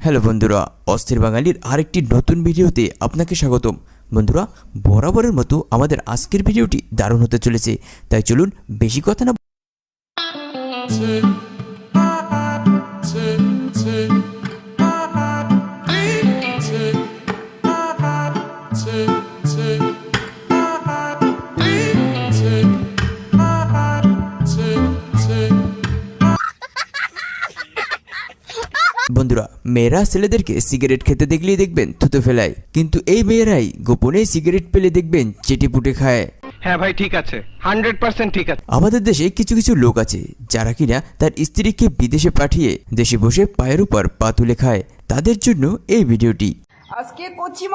Hello বন্ধুরা, অস্থির বাঙালির আরেকটি নতুন ভিডিওতে আপনাকে স্বাগতম। বন্ধুরা, বরাবরের মতো আমাদের আজকের ভিডিওটি দারুণ হতে চলেছে, তাই চলুন বেশি কথা না বন্ধুরা, মেয়েরা ছেলেদেরকে সিগারেট খেতে দেখলেই দেখবেন থুতু ফেলায়, কিন্তু এই মেয়েরাই গোপনে সিগারেট পেলে দেখবেন চেটেপুটে খায়। হ্যাঁ ভাই, ঠিক আছে, 100% ঠিক আছে। আমাদের দেশে কিছু কিছু লোক আছে যারা কিনা তার স্ত্রীকে বিদেশে পাঠিয়ে দেশে বসে পায়ের উপর পা তুলে খায়। তাদের জন্য এই ভিডিওটি। আজকে কচি